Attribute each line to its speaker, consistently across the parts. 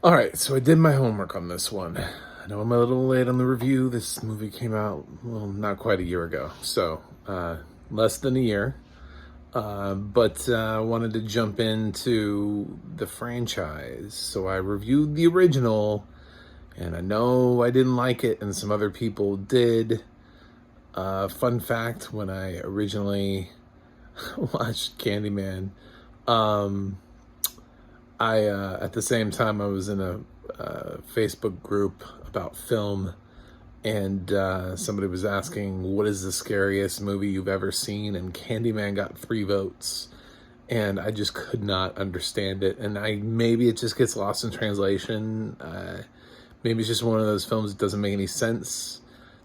Speaker 1: All right, so I did my homework on this one. I know I'm a little late on the review. This movie came out, well, not quite a year ago, so less than a year. But I wanted to jump into the franchise. So I reviewed the original, and I know I didn't like it, and some other people did. Fun fact, when I originally watched Candyman, um, I at the same time I was in a Facebook group about film, and somebody was asking, "What is the scariest movie you've ever seen?" And Candyman got 3 votes, and I just could not understand it. And maybe it just gets lost in translation. Maybe it's just one of those films that doesn't make any sense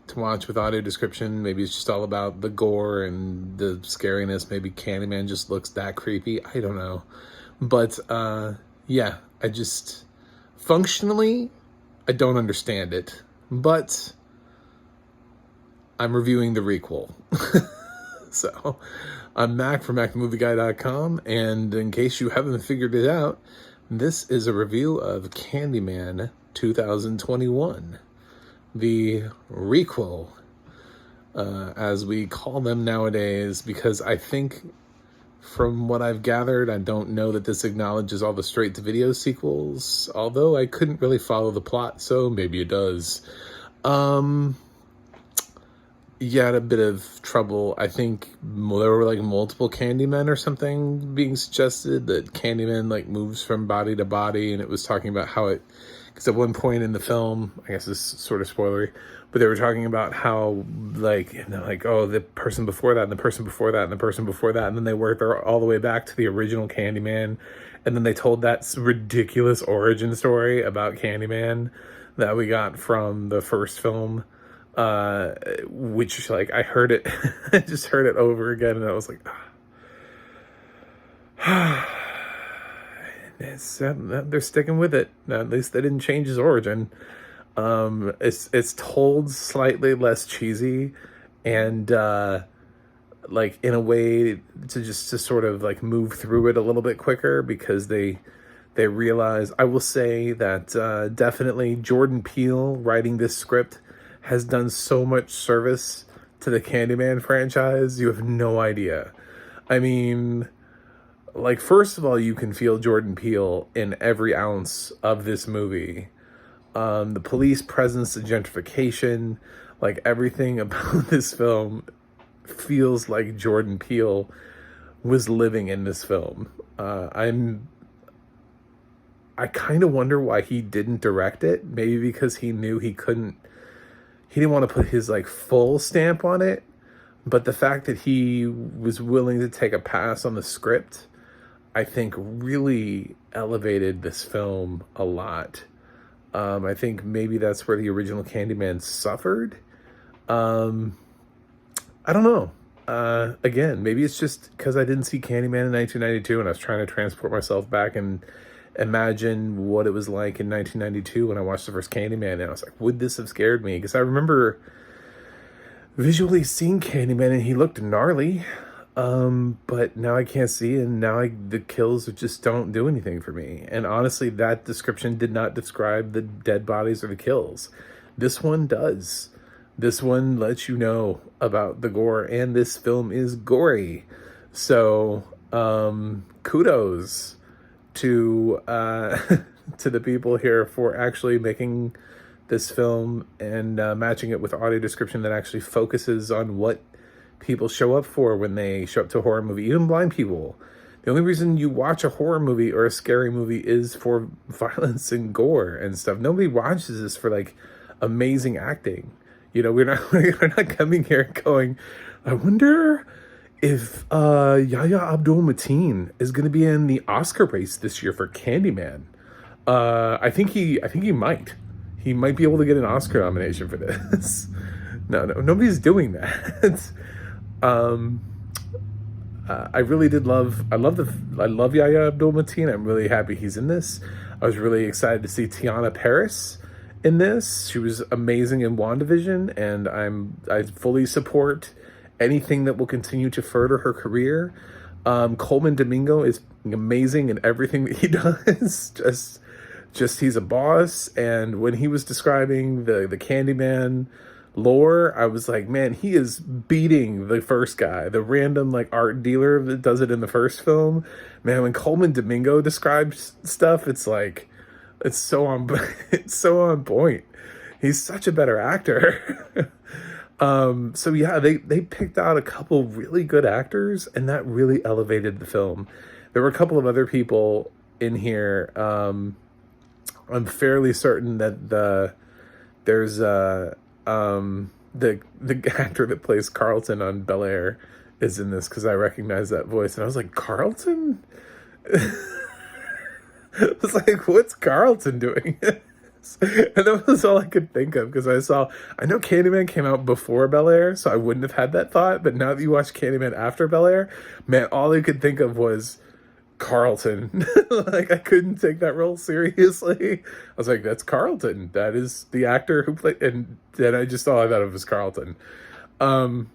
Speaker 1: to watch with audio description. Maybe it's just all about the gore and the scariness. Maybe Candyman just looks that creepy. I don't know. But yeah, I just functionally I don't understand it. But I'm reviewing the requel. So I'm Mac from MacMovieGuy.com, and in case you haven't figured it out, this is a review of Candyman 2021, the requel, as we call them nowadays, because I think, from what I've gathered, I don't know that this acknowledges all the straight-to-video sequels, although I couldn't really follow the plot, so maybe it does. Yeah, I had a bit of trouble. I think there were like multiple Candymen or something being suggested, that Candyman like moves from body to body, and it was talking about how it, because at one point in the film, I guess this is sort of spoilery, but they were talking about how like, oh, the person before that and the person before that and the person before that, and then they worked all the way back to the original Candyman, and then they told that ridiculous origin story about Candyman that we got from the first film. Which, like, I heard it, I just heard it over again, and I was like, they're sticking with it. At least they didn't change his origin. It's told slightly less cheesy, and like in a way to sort of like move through it a little bit quicker, because they realize, I will say that definitely Jordan Peele writing this script has done so much service to the Candyman franchise, you have no idea. I mean, like, first of all, you can feel Jordan Peele in every ounce of this movie. The police presence, the gentrification, like, everything about this film feels like Jordan Peele was living in this film. I kind of wonder why he didn't direct it. Maybe because he knew he didn't want to put his like full stamp on it, but the fact that he was willing to take a pass on the script, I think really elevated this film a lot. I think maybe that's where the original Candyman suffered. I don't know. Again, maybe it's just because I didn't see Candyman in 1992 and I was trying to transport myself back and imagine what it was like in 1992 when I watched the first Candyman, and I was like, would this have scared me? Because I remember visually seeing Candyman and he looked gnarly, but now I can't see, and now the kills just don't do anything for me. And honestly, that description did not describe the dead bodies or the kills. This one does. This one lets you know about the gore, and this film is gory. So kudos to to the people here for actually making this film and matching it with audio description that actually focuses on what people show up for when they show up to a horror movie. Even blind people. The only reason you watch a horror movie or a scary movie is for violence and gore and stuff. Nobody watches this for like amazing acting. You know, we're not coming here going, I wonder if Yahya Abdul-Mateen is going to be in the Oscar race this year for Candyman. I think he might. He might be able to get an Oscar nomination for this. No, nobody's doing that. I really did love. I love Yahya Abdul-Mateen. I'm really happy he's in this. I was really excited to see Tiana Paris in this. She was amazing in WandaVision, and I fully support anything that will continue to further her career. Coleman Domingo is amazing in everything that he does. Just just he's a boss. And when he was describing the Candyman lore, I was like, man, he is beating the first guy, the random like art dealer that does it in the first film. Man, when Coleman Domingo describes stuff, it's like it's so on it's so on point. He's such a better actor. So yeah, they picked out a couple really good actors, and that really elevated the film. There were a couple of other people in here. I'm fairly certain that there's the actor that plays Carlton on Bel Air is in this, because I recognize that voice, and I was like, Carlton? I was like, what's Carlton doing? And that was all I could think of, because I know Candyman came out before Bel Air, so I wouldn't have had that thought, but now that you watch Candyman after Bel Air, man, all I could think of was Carlton. Like, I couldn't take that role seriously. I was like, that's Carlton. That is the actor who played, and then I thought it was Carlton. I'm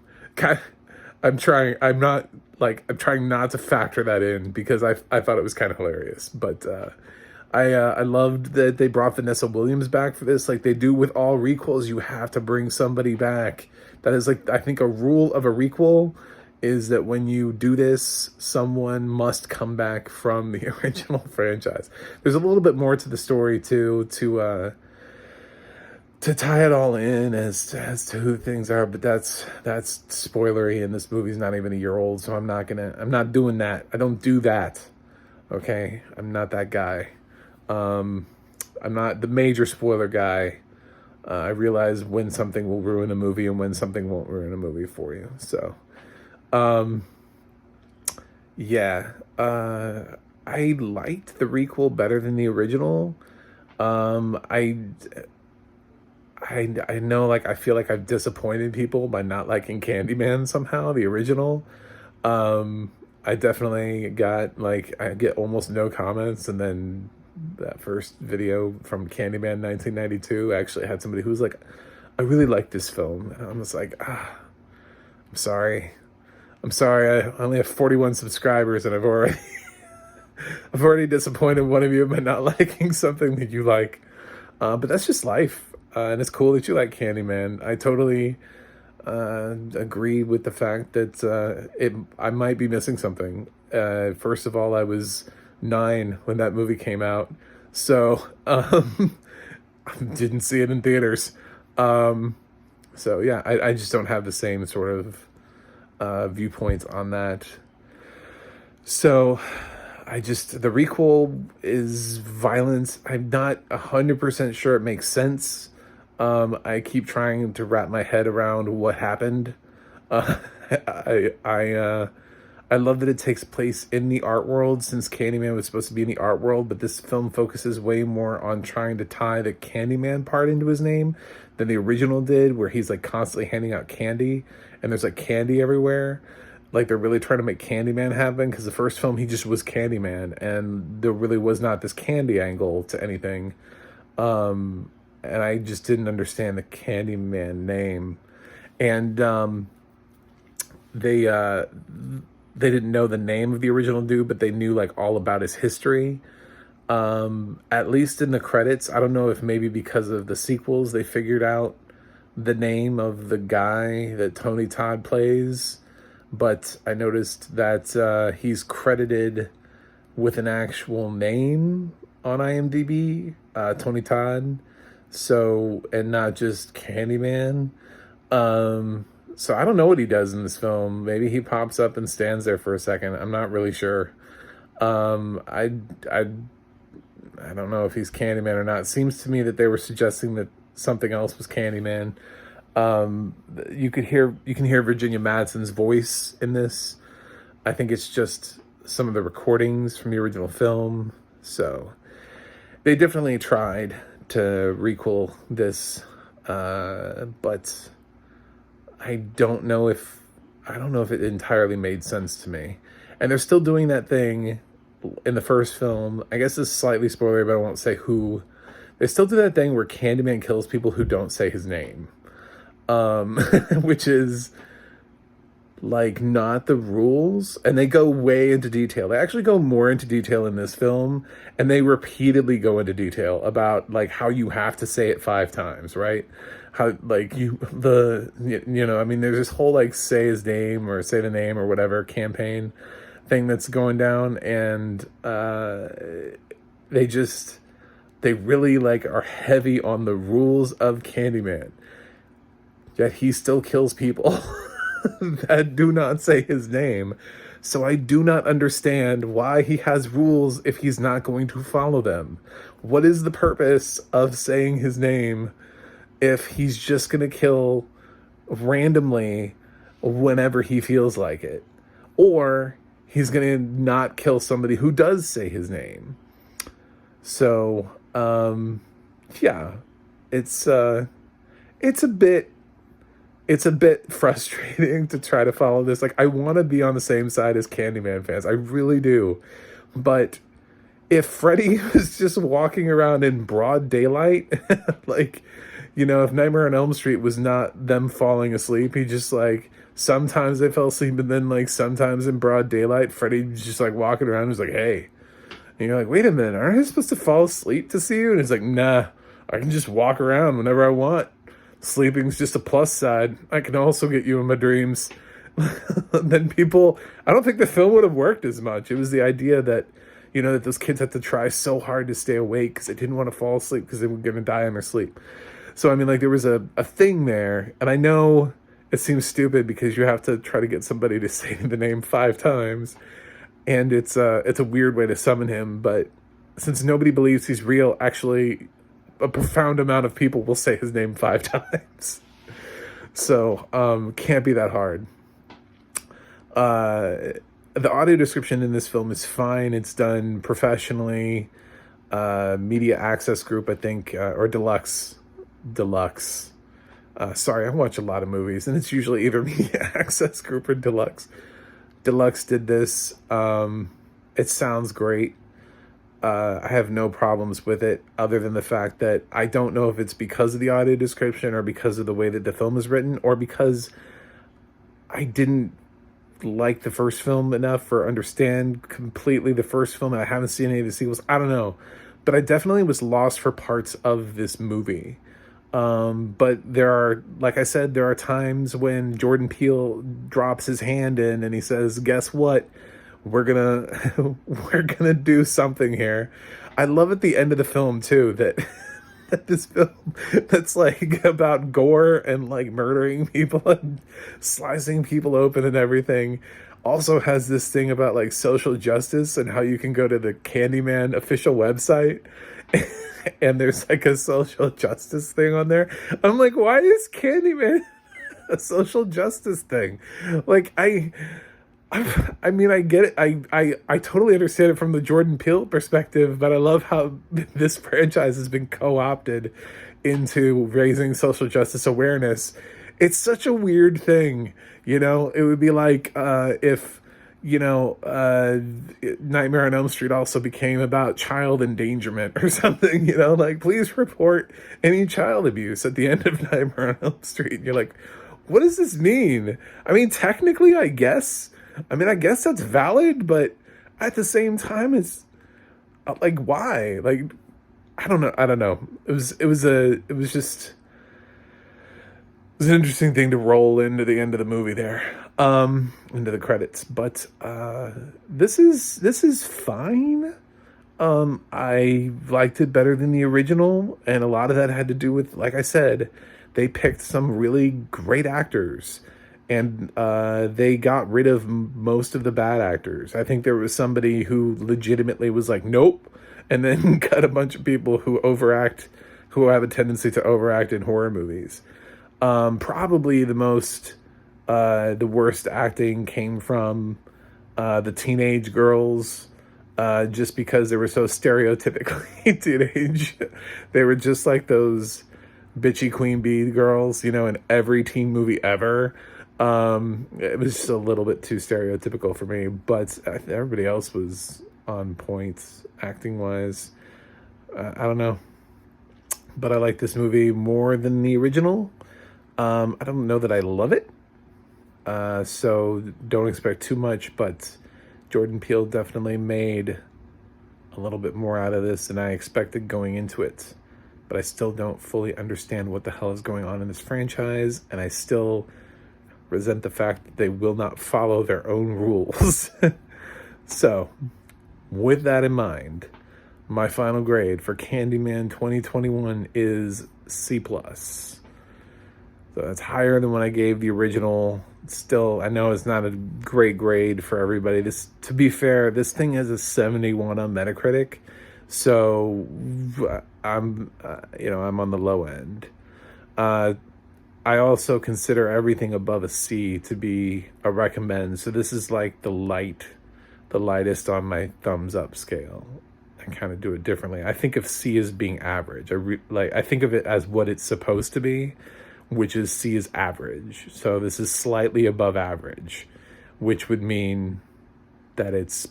Speaker 1: trying not to factor that in, because I thought it was kind of hilarious, but I loved that they brought Vanessa Williams back for this. Like they do with all requels, you have to bring somebody back. That is, like, I think a rule of a requel is that when you do this, someone must come back from the original franchise. There's a little bit more to the story too, to tie it all in as to who things are, but that's spoilery, and this movie's not even a year old, so I'm not doing that. I don't do that. Okay? I'm not that guy. I'm not the major spoiler guy. I realize when something will ruin a movie and when something won't ruin a movie for you. So, yeah. I liked the requel better than the original. I know, like, I feel like I've disappointed people by not liking Candyman somehow, the original. I definitely got, like, I get almost no comments, and then that first video from Candyman 1992 actually had somebody who was like, I really like this film. And I'm just like, I'm sorry. I only have 41 subscribers, and I've already disappointed one of you by not liking something that you like. But that's just life. And it's cool that you like Candyman. I totally agree with the fact that I might be missing something. First of all, I was 9 when that movie came out, so didn't see it in theaters. So yeah, I just don't have the same sort of viewpoints on that. So the requel is violence. I'm not 100% sure it makes sense. I keep trying to wrap my head around what happened. I love that it takes place in the art world, since Candyman was supposed to be in the art world, but this film focuses way more on trying to tie the Candyman part into his name than the original did, where he's like constantly handing out candy, and there's like candy everywhere. Like they're really trying to make Candyman happen, because the first film he just was Candyman, and there really was not this candy angle to anything. And I just didn't understand the Candyman name. And they didn't know the name of the original dude, but they knew like all about his history. At least in the credits, I don't know if maybe because of the sequels, they figured out the name of the guy that Tony Todd plays. But I noticed that he's credited with an actual name on IMDb, Tony Todd. So, and not just Candyman. So I don't know what he does in this film. Maybe he pops up and stands there for a second. I'm not really sure. I don't know if he's Candyman or not. It seems to me that they were suggesting that something else was Candyman. You can hear Virginia Madsen's voice in this. I think it's just some of the recordings from the original film. So they definitely tried to requel this, but I don't know if it entirely made sense to me. And they're still doing that thing in the first film. I guess it's slightly spoilery, but I won't say who. They still do that thing where Candyman kills people who don't say his name. Which is like not the rules, and they go way into detail. They actually go more into detail in this film, and they repeatedly go into detail about like how you have to say it 5 times, right? How like I mean, there's this whole like say his name or say the name or whatever campaign thing that's going down, and they really like are heavy on the rules of Candyman, yet he still kills people that do not say his name. So I do not understand why he has rules if he's not going to follow them. What is the purpose of saying his name if he's just going to kill randomly whenever he feels like it? Or he's going to not kill somebody who does say his name. So, yeah, it's a bit frustrating to try to follow this. Like, I want to be on the same side as Candyman fans. I really do. But if Freddy was just walking around in broad daylight, like, if Nightmare on Elm Street was not them falling asleep, he just like, sometimes they fell asleep, and then like sometimes in broad daylight, Freddy's just like walking around and was like, hey. And you're like, wait a minute, aren't I supposed to fall asleep to see you? And it's like, nah, I can just walk around whenever I want. Sleeping's just a plus side. I can also get you in my dreams. Then I don't think the film would have worked as much. It was the idea that, that those kids had to try so hard to stay awake because they didn't want to fall asleep because they were going to die in their sleep. So, I mean, like, there was a thing there. And I know it seems stupid because you have to try to get somebody to say the name 5 times. And it's a weird way to summon him. But since nobody believes he's real, actually, a profound amount of people will say his name 5 times. So, can't be that hard. The audio description in this film is fine. It's done professionally. Media Access Group, I think, or Deluxe. Sorry, I watch a lot of movies, and it's usually either Media Access Group or Deluxe. Deluxe did this. It sounds great. I have no problems with it, other than the fact that I don't know if it's because of the audio description or because of the way that the film is written, or because I didn't like the first film enough or understand completely the first film, and I haven't seen any of the sequels. I don't know. But I definitely was lost for parts of this movie. But like I said, there are times when Jordan Peele drops his hand in and he says, guess what? We're gonna do something here. I love at the end of the film too, that this film that's like about gore and like murdering people and slicing people open and everything also has this thing about like social justice and how you can go to the Candyman official website and there's like a social justice thing on there. I'm like, why is Candyman a social justice thing? Like, I mean, I get it. I totally understand it from the Jordan Peele perspective, but I love how this franchise has been co-opted into raising social justice awareness. It's such a weird thing, It would be like if, Nightmare on Elm Street also became about child endangerment or something, like, please report any child abuse at the end of Nightmare on Elm Street. And you're like, what does this mean? I mean, technically, I guess that's valid, but at the same time, it's like, why? Like, I don't know. It was an interesting thing to roll into the end of the movie there, into the credits. But this is fine. I liked it better than the original, and a lot of that had to do with, like I said, they picked some really great actors. And they got rid of most of the bad actors. I think there was somebody who legitimately was like, nope, and then cut a bunch of people who have a tendency to overact in horror movies. Probably the worst acting came from the teenage girls, just because they were so stereotypically teenage. They were just like those bitchy queen bee girls, in every teen movie ever. It was just a little bit too stereotypical for me, but everybody else was on point acting wise. I don't know, but I like this movie more than the original. I don't know that I love it, So don't expect too much, but Jordan Peele definitely made a little bit more out of this than I expected going into it. But I still don't fully understand what the hell is going on in this franchise, and I still resent the fact that they will not follow their own rules. So, with that in mind, my final grade for Candyman 2021 is C+. So that's higher than what I gave the original. Still, I know it's not a great grade for everybody. This, to be fair, this thing has a 71 on Metacritic. So I'm on the low end. I also consider everything above a C to be a recommend. So this is like the lightest on my thumbs up scale. I kind of do it differently. I think of C as being average. I think of it as what it's supposed to be, which is C is average. So this is slightly above average, which would mean that it's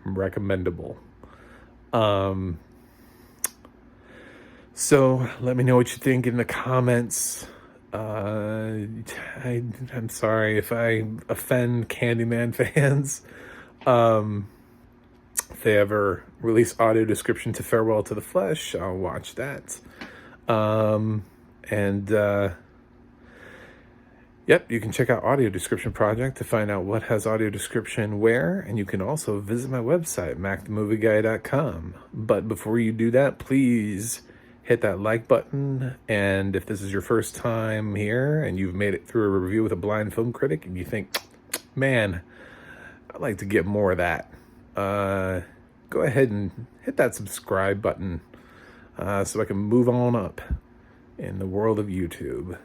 Speaker 1: recommendable. So let me know what you think in the comments. I'm sorry if I offend Candyman fans. If they ever release audio description to Farewell to the Flesh, I'll watch that. Yep, you can check out Audio Description Project to find out what has audio description where, and you can also visit my website, macthemovieguy.com. But before you do that, please hit that like button, and if this is your first time here and you've made it through a review with a blind film critic and you think, man, I'd like to get more of that, go ahead and hit that subscribe button so I can move on up in the world of YouTube.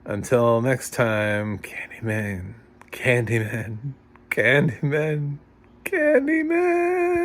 Speaker 1: Until next time, Candyman, Candyman, Candyman, Candyman.